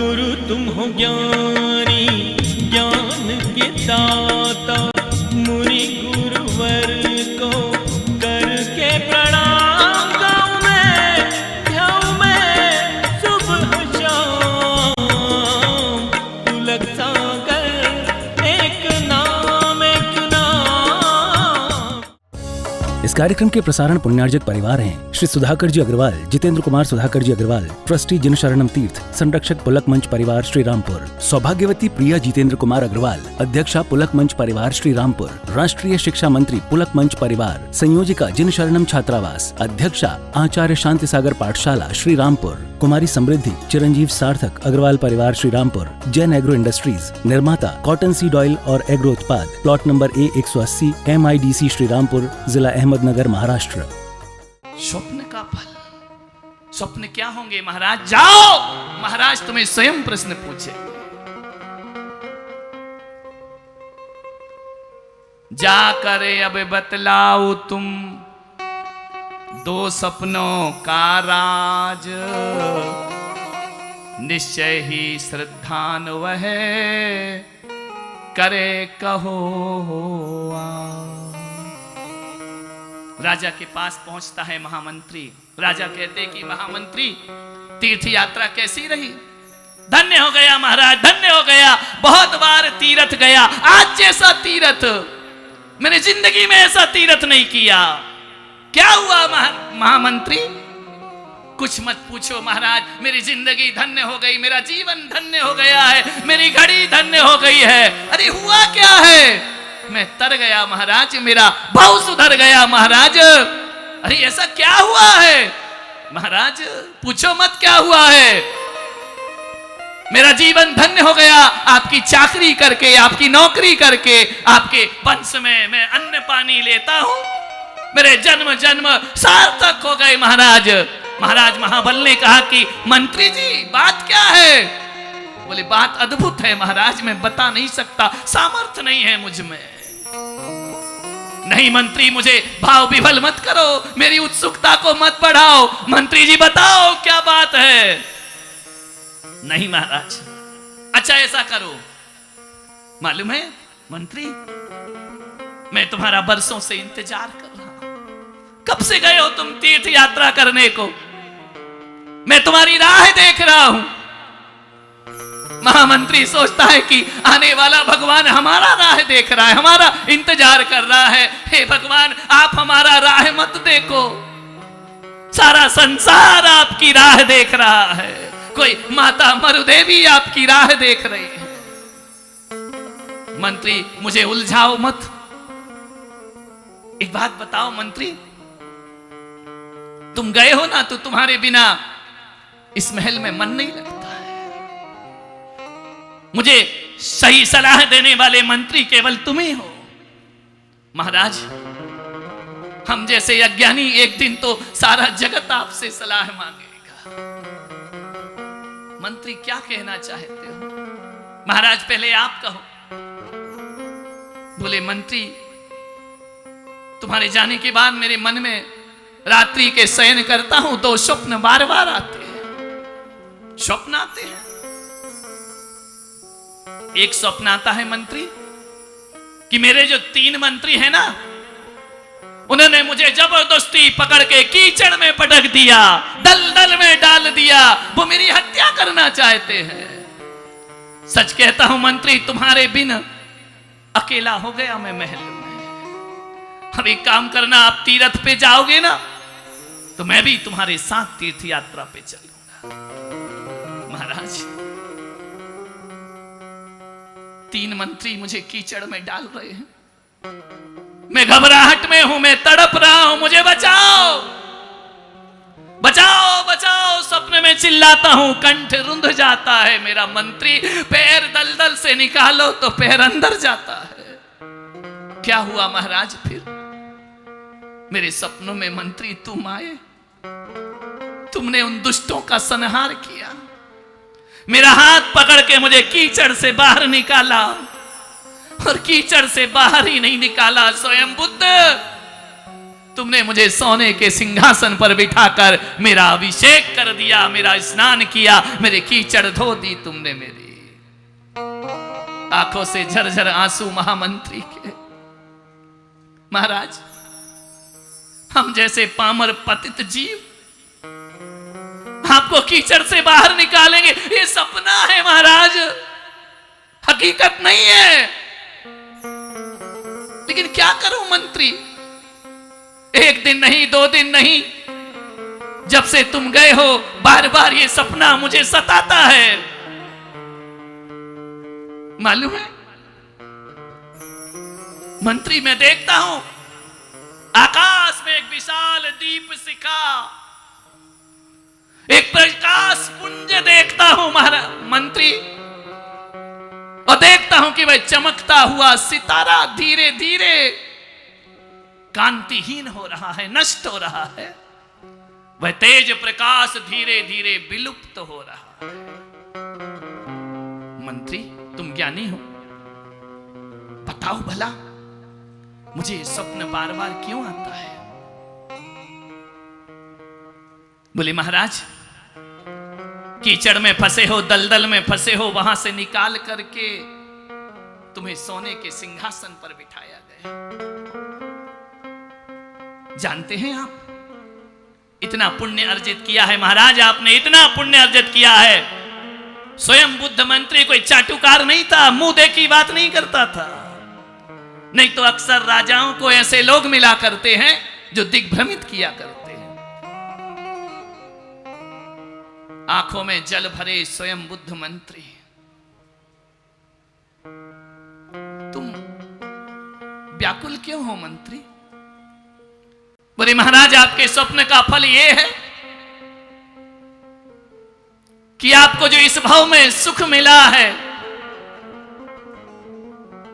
गुरु तुम हो ज्ञानी ज्ञान के दाता, मुनि गुरुवर को करके प्रणाम गाऊं मैं, ध्याऊं मैं सुबह शाम। पुलक सागर एक नाम एक नाम। इस कार्यक्रम के प्रसारण पुण्यार्जक परिवार हैं श्री सुधाकर जी अग्रवाल, जितेंद्र कुमार सुधाकर जी अग्रवाल, ट्रस्टी जिन शरणम तीर्थ, संरक्षक पुलक मंच परिवार श्री रामपुर, सौभाग्यवती प्रिया जितेंद्र कुमार अग्रवाल, अध्यक्षा पुलक मंच परिवार श्री रामपुर, राष्ट्रीय शिक्षा मंत्री पुलक मंच परिवार, संयोजिका जिन शरणम छात्रावास, अध्यक्षा आचार्य शांति सागर पाठशाला श्री रामपुर, कुमारी समृद्धि चिरंजीव सार्थक अग्रवाल परिवार श्री रामपुर, जैन एग्रो इंडस्ट्रीज, निर्माता कॉटन सीड ऑयल और एग्रो उत्पाद, plot number A180 MIDC Shri Rampur, जिला अहमदनगर, महाराष्ट्र। स्वप्न का फल, स्वप्न क्या होंगे महाराज? जाओ, महाराज तुम्हें स्वयं प्रश्न पूछे। जा करे अब बतलाओ तुम दो सपनों का राज, निश्चय ही श्रद्धान वह करे कहो आ। राजा के पास पहुंचता है महामंत्री। राजा कहते कि महामंत्री, तीर्थ यात्रा कैसी रही? धन्य हो गया महाराज, धन्य हो गया, बहुत बार तीर्थ गया, आज जैसा तीर्थ मैंने जिंदगी में ऐसा तीर्थ नहीं किया। क्या हुआ महामंत्री? कुछ मत पूछो महाराज, मेरी जिंदगी धन्य हो गई, मेरा जीवन धन्य हो गया है, मेरी घड़ी धन्य हो गई है। अरे हुआ क्या है? मैं तर गया महाराज, मेरा भाव सुधर गया महाराज। अरे ऐसा क्या हुआ है महाराज? पूछो मत क्या हुआ है। मेरा जीवन धन्य हो गया आपकी चाकरी करके, आपकी नौकरी करके, आपके वंश में मैं अन्न पानी लेता हूं, मेरे जन्म जन्म सार्थक हो गए महाराज। महाराज महाबल ने कहा कि मंत्री जी बात क्या है? बोले बात अद्भुत है महाराज, मैं बता नहीं सकता, सामर्थ्य नहीं है मुझ में। नहीं मंत्री, मुझे भाव विभल मत करो, मेरी उत्सुकता को मत बढ़ाओ। मंत्री जी बताओ क्या बात है? नहीं महाराज। अच्छा ऐसा करो, मालूम है मंत्री, मैं तुम्हारा बरसों से इंतजार कर रहा हूं। कब से गए हो तुम तीर्थ यात्रा करने को? मैं तुम्हारी राह देख रहा हूं। महामंत्री सोचता है कि आने वाला भगवान हमारा राह देख रहा है, हमारा इंतजार कर रहा है। हे भगवान, आप हमारा राह मत देखो, सारा संसार आपकी राह देख रहा है। कोई माता मरुदेवी आपकी राह देख रही है। मंत्री मुझे उलझाओ मत। एक बात बताओ मंत्री, तुम गए हो ना, तो तुम्हारे बिना इस महल में मन नहीं लगता। मुझे सही सलाह देने वाले मंत्री केवल तुम ही हो। महाराज, हम जैसे अज्ञानी एक दिन तो सारा जगत आपसे सलाह मांगेगा। मंत्री क्या कहना चाहते हो? महाराज पहले आप कहो। बोले मंत्री, तुम्हारे जाने के बाद मेरे मन में रात्रि के शयन करता हूं तो स्वप्न बार बार आते हैं। स्वप्न आते हैं। एक स्वप्न आता है मंत्री कि मेरे जो 3 मंत्री हैं ना, उन्होंने मुझे जबरदस्ती पकड़ के कीचड़ में पटक दिया, दलदल में डाल दिया, वो मेरी हत्या करना चाहते हैं। सच कहता हूं मंत्री, तुम्हारे बिन अकेला हो गया मैं महल में। अब एक काम करना, आप तीर्थ पे जाओगे ना, तो मैं भी तुम्हारे साथ तीर्थ यात्रा पे चलूंगा। महाराज, 3 मंत्री मुझे कीचड़ में डाल रहे हैं। मैं घबराहट में हूं, मैं तड़प रहा हूं, मुझे बचाओ बचाओ बचाओ। सपने में चिल्लाता हूं, कंठ रुंध जाता है मेरा। मंत्री, पैर दलदल से निकालो तो पैर अंदर जाता है। क्या हुआ महाराज फिर? मेरे सपनों में मंत्री तुम आए, तुमने उन दुष्टों का संहार किया, मेरा हाथ पकड़ के मुझे कीचड़ से बाहर निकाला, और कीचड़ से बाहर ही नहीं निकाला, स्वयं बुद्ध तुमने मुझे सोने के सिंहासन पर बिठाकर मेरा अभिषेक कर दिया, मेरा स्नान किया, मेरे कीचड़ धो दी तुमने मेरी। आंखों से झरझर आंसू महामंत्री के। महाराज, हम जैसे पामर पतित जीव आपको कीचड़ से बाहर निकालेंगे, ये सपना है महाराज, हकीकत नहीं है। लेकिन क्या करूं मंत्री, एक दिन नहीं, 2 दिन नहीं, जब से तुम गए हो बार बार ये सपना मुझे सताता है। मालूम है मंत्री, मैं देखता हूं आकाश में एक विशाल दीप शिखा, एक प्रकाश पुंज देखता हूं महाराज मंत्री, और देखता हूं कि वह चमकता हुआ सितारा धीरे धीरे कांतिहीन हो रहा है, नष्ट हो रहा है। वह तेज प्रकाश धीरे धीरे विलुप्त हो रहा है। मंत्री, तुम ज्ञानी हो, बताओ भला मुझे स्वप्न बार बार क्यों आता है? बोले महाराज, कीचड़ में फंसे हो, दलदल में फंसे हो, वहां से निकाल करके तुम्हें सोने के सिंहासन पर बिठाया गया। जानते हैं आप, इतना पुण्य अर्जित किया है महाराज, आपने इतना पुण्य अर्जित किया है। स्वयं बुद्ध मंत्री कोई चाटुकार नहीं था, मुंह देखी बात नहीं करता था। नहीं तो अक्सर राजाओं को ऐसे लोग मिला करते हैं जो दिग्भ्रमित किया करते हैं। आंखों में जल भरे स्वयं बुद्ध मंत्री, तुम व्याकुल क्यों हो मंत्री? बोले महाराज, आपके स्वप्न का फल यह है कि आपको जो इस भाव में सुख मिला है,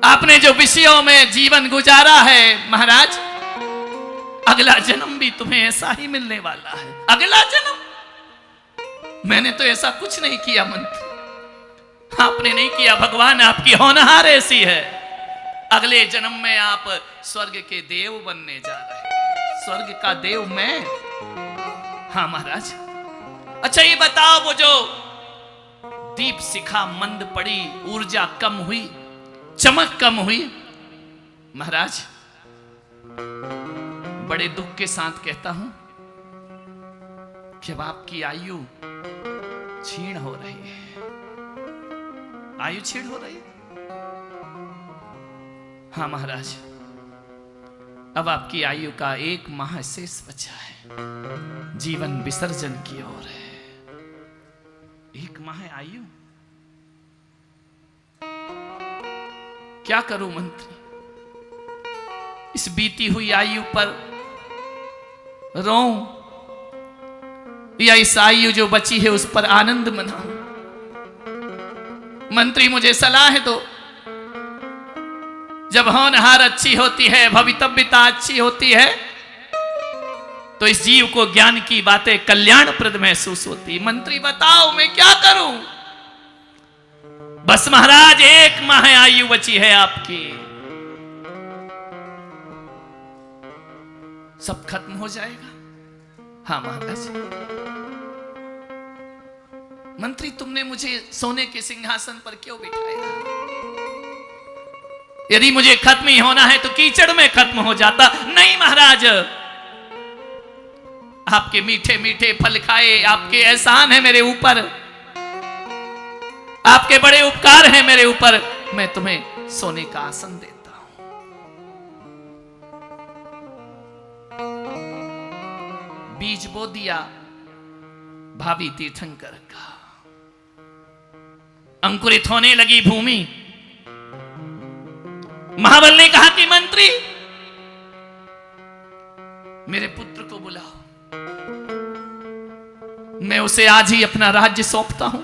आपने जो विषयों में जीवन गुजारा है महाराज, अगला जन्म भी तुम्हें ऐसा ही मिलने वाला है। अगला जन्म? मैंने तो ऐसा कुछ नहीं किया मंत्री, आपने नहीं किया, भगवान आपकी होनहार ऐसी है। अगले जन्म में आप स्वर्ग के देव बनने जा रहे हैं। स्वर्ग का देव मैं? हाँ महाराज। अच्छा ये बताओ, वो जो दीप शिखा मंद पड़ी, ऊर्जा कम हुई, चमक कम हुई, महाराज बड़े दुख के साथ कहता हूं कि अब आपकी आयु क्षीण हो रही है। आयु क्षीण हो रही है? हाँ महाराज, अब आपकी आयु का 1 माह शेष बचा है, जीवन विसर्जन की ओर है। 1 माह आयु, क्या करूं मंत्री? इस बीती हुई आयु पर रोऊं या इस आयु जो बची है उस पर आनंद मनाऊं? मंत्री मुझे सलाह दो। जब होनहार अच्छी होती है, भवितव्यता अच्छी होती है, तो इस जीव को ज्ञान की बातें कल्याणप्रद महसूस होती। मंत्री बताओ मैं क्या करूं? बस महाराज 1 माह आयु बची है आपकी, सब खत्म हो जाएगा। हाँ महाराज। मंत्री, तुमने मुझे सोने के सिंहासन पर क्यों बिठाया? यदि मुझे खत्म ही होना है तो कीचड़ में खत्म हो जाता। नहीं महाराज, आपके मीठे मीठे फल खाए, आपके एहसान है मेरे ऊपर, आपके बड़े उपकार हैं मेरे ऊपर, मैं तुम्हें सोने का आसन देता हूं। बीज बो दिया भावी तीर्थंकर का, अंकुरित होने लगी भूमि। महाबल ने कहा कि मंत्री, मेरे पुत्र को बुलाओ, मैं उसे आज ही अपना राज्य सौंपता हूं।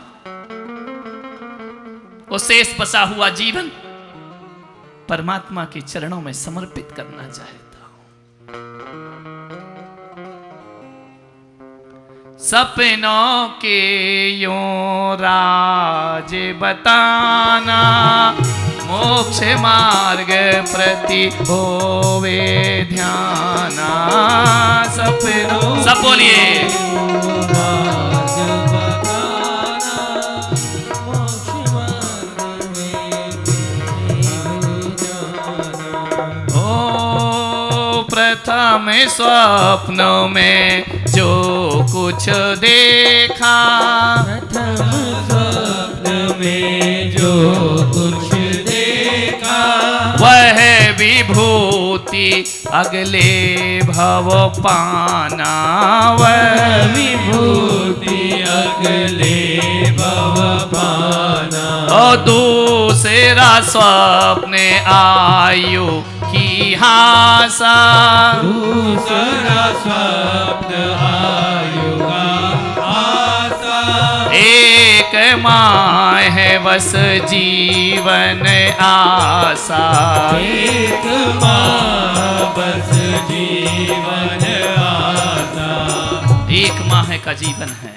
वो शेष बसा हुआ जीवन परमात्मा के चरणों में समर्पित करना चाहता हूं। सपनों के यूं राज बताना मोक्ष मार्ग प्रति होवे ध्याना। सब बोलिए। प्रथम स्वप्न में जो कुछ देखा, प्रथम स्वप्न में जो कुछ देखा, वह विभूति अगले भव पाना। वह विभूति अगले भव पाना। और दूसरा स्वप्न आयु की हासा, दूसरा स्वप्न आयु का आसा। एक माह है बस जीवन आशा। एक माह बस जीवन आशा। एक माह का जीवन है।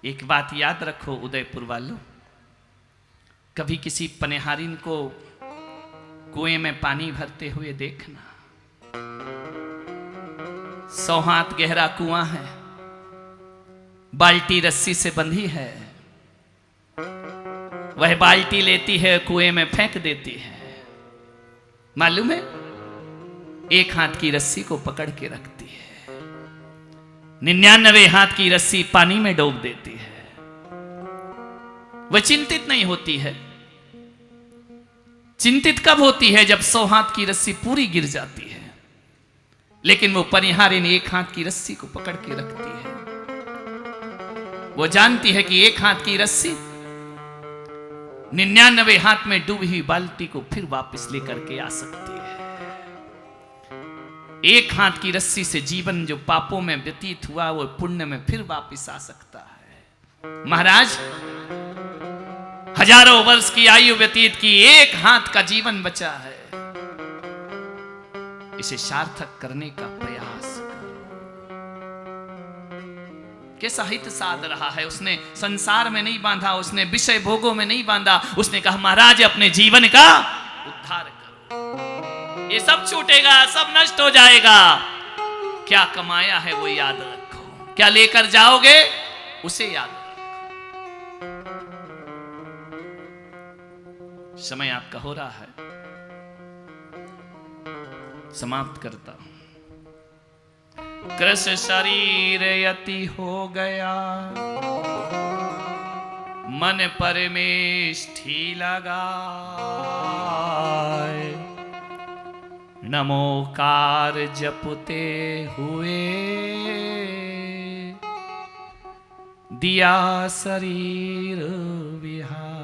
एक बात याद रखो उदयपुर वालों, कभी किसी पनिहारिन को कुएं में पानी भरते हुए देखना। 100 हाथ गहरा कुआं है, बाल्टी रस्सी से बंधी है। वह बाल्टी लेती है, कुएं में फेंक देती है। मालूम है, एक हाथ की रस्सी को पकड़ के रखती है, 99 हाथ की रस्सी पानी में डूब देती है। वह चिंतित नहीं होती है। चिंतित कब होती है? जब 100 हाथ की रस्सी पूरी गिर जाती है। लेकिन वो पनिहारिन एक हाथ की रस्सी को पकड़ के रखती है। वो जानती है कि एक हाथ की रस्सी 99 हाथ में डूबी हुई बाल्टी को फिर वापस लेकर के आ सकती है। एक हाथ की रस्सी से जीवन जो पापों में व्यतीत हुआ वो पुण्य में फिर वापस आ सकता है। महाराज, हजारों वर्ष की आयु व्यतीत की, एक हाथ का जीवन बचा है। इसे सार्थक करने का प्रयास करो। कैसा हित साध रहा है। उसने संसार में नहीं बांधा, उसने विषय भोगों में नहीं बांधा। उसने कहा महाराज अपने जीवन का उद्धार करो। ये सब छूटेगा, सब नष्ट हो जाएगा। क्या कमाया है वो याद रखो, क्या लेकर जाओगे उसे याद रखो। समय आपका हो रहा है, समाप्त करता हूं। कृष शरीर यति हो गया, मन परमेष्ठी लगाए। नमोकार जपते हुए दिया शरीर विहार।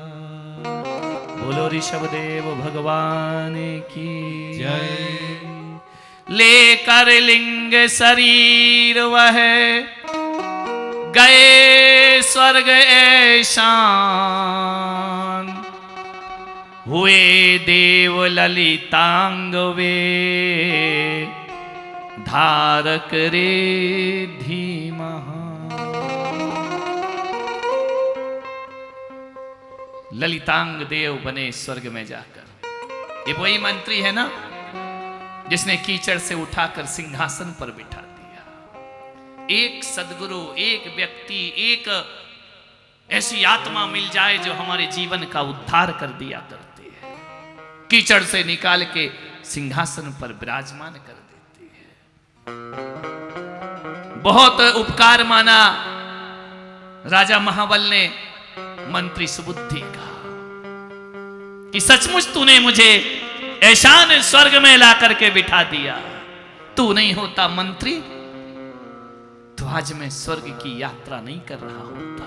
बोलो ऋषभदेव भगवान की जय। लेकर लिंग शरीर वह गए स्वर्ग ऐशान। हुए देव ललितांग वे धारक रिद्धि महान। ललितांग देव बने स्वर्ग में जाकर। ये वही मंत्री है ना जिसने कीचड़ से उठाकर सिंहासन पर बिठा दिया। एक सद्गुरु, एक व्यक्ति, एक ऐसी आत्मा मिल जाए जो हमारे जीवन का उद्धार कर दिया करती है। कीचड़ से निकाल के सिंहासन पर विराजमान कर देती है। बहुत उपकार माना राजा महाबल ने मंत्री सुबुद्धि का कि सचमुच तूने मुझे ऐशान स्वर्ग में ला करके बिठा दिया। तू नहीं होता मंत्री तो आज मैं स्वर्ग की यात्रा नहीं कर रहा होता।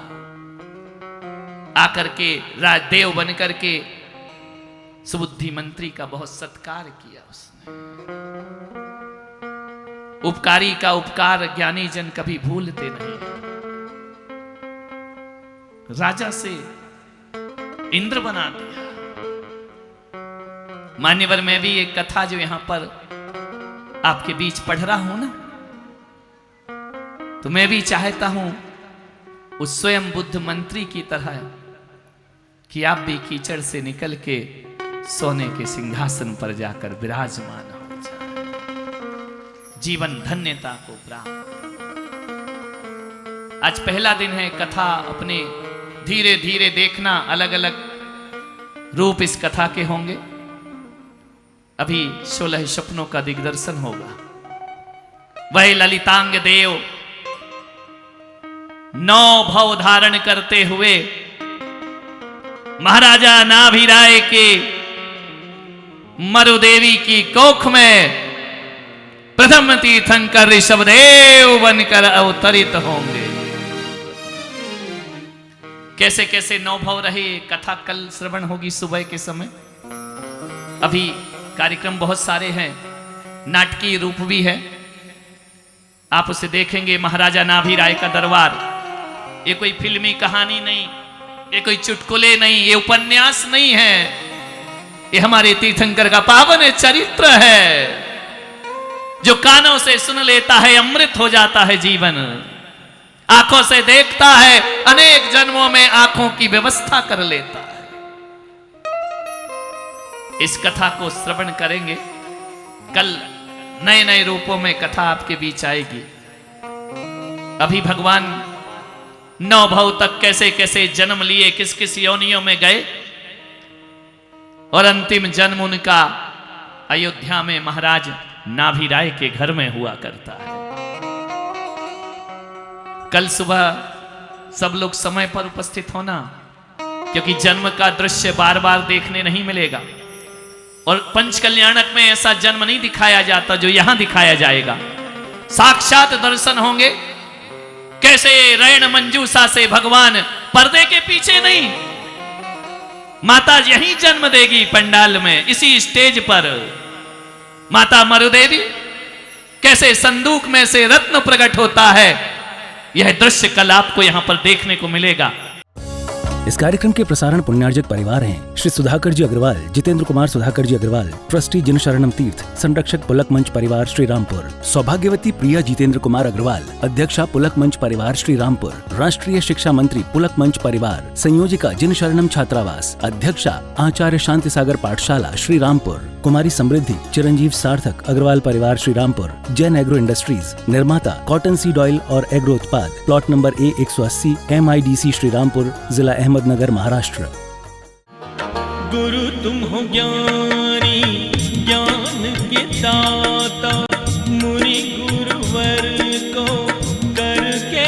आकर के राजदेव बन करके सुबुद्धि मंत्री का बहुत सत्कार किया उसने। उपकारी का उपकार ज्ञानी जन कभी भूलते नहीं। राजा से इंद्र बना दिया। मान्यवर में भी एक कथा जो यहां पर आपके बीच पढ़ रहा हूं ना, तो मैं भी चाहता हूं उस स्वयं बुद्ध मंत्री की तरह कि आप भी कीचड़ से निकल के सोने के सिंहासन पर जाकर विराजमान हो जाए, जीवन धन्यता को प्राप्त। आज पहला दिन है, कथा अपने धीरे धीरे देखना, अलग अलग रूप इस कथा के होंगे। अभी 16 स्वप्नों का दिग्दर्शन होगा। वह ललितांग देव 9 भव धारण करते हुए महाराजा नाभिराय के मरुदेवी की कोख में प्रथम तीर्थंकर ऋषभदेव बनकर अवतरित होंगे। कैसे कैसे 9 भव रहे, कथा कल श्रवण होगी सुबह के समय। अभी कार्यक्रम बहुत सारे हैं, नाटकीय रूप भी है, आप उसे देखेंगे। महाराजा नाभिराय का दरबार, ये कोई फिल्मी कहानी नहीं, ये कोई चुटकुले नहीं, ये उपन्यास नहीं है, ये हमारे तीर्थंकर का पावन चरित्र है। जो कानों से सुन लेता है अमृत हो जाता है जीवन, आंखों से देखता है अनेक जन्मों में आंखों की व्यवस्था कर लेता है। इस कथा को श्रवण करेंगे, कल नए नए रूपों में कथा आपके बीच आएगी। अभी भगवान 9 भव तक कैसे कैसे जन्म लिए, किस किस योनियों में गए, और अंतिम जन्म उनका अयोध्या में महाराज नाभिराय के घर में हुआ करता है। कल सुबह सब लोग समय पर उपस्थित होना, क्योंकि जन्म का दृश्य बार बार देखने नहीं मिलेगा, और पंच कल्याणक में ऐसा जन्म नहीं दिखाया जाता जो यहां दिखाया जाएगा। साक्षात दर्शन होंगे, कैसे रैण मंजूषा से भगवान पर्दे के पीछे नहीं, माता यहीं जन्म देगी पंडाल में, इसी स्टेज पर माता मरुदेवी कैसे संदूक में से रत्न प्रकट होता है, यह दृश्य कल आपको यहाँ पर देखने को मिलेगा। इस कार्यक्रम के प्रसारण पुण्यार्जक परिवार हैं श्री सुधाकर जी अग्रवाल, जितेंद्र कुमार सुधाकर जी अग्रवाल, ट्रस्टी जिनशरणम तीर्थ, संरक्षक पुलक मंच परिवार श्री रामपुर, सौभाग्यवती प्रिया जितेंद्र कुमार अग्रवाल, अध्यक्षा पुलक मंच परिवार श्री रामपुर, राष्ट्रीय शिक्षा मंत्री पुलक मंच परिवार, संयोजिका जिनशरणम छात्रावास, अध्यक्षा आचार्य शांति सागर पाठशाला श्री रामपुर, कुमारी समृद्धि चिरंजीव सार्थक अग्रवाल परिवार श्री रामपुर, जैन एग्रो इंडस्ट्रीज, निर्माता कॉटन सीड ऑयल और एग्रो उत्पाद, plot number A180 MIDC Shri Rampur, जिला अहमदनगर, महाराष्ट्र। गुरु तुम हो ज्ञानी, ज्ञान के दाता, मुनि गुरुवर को करके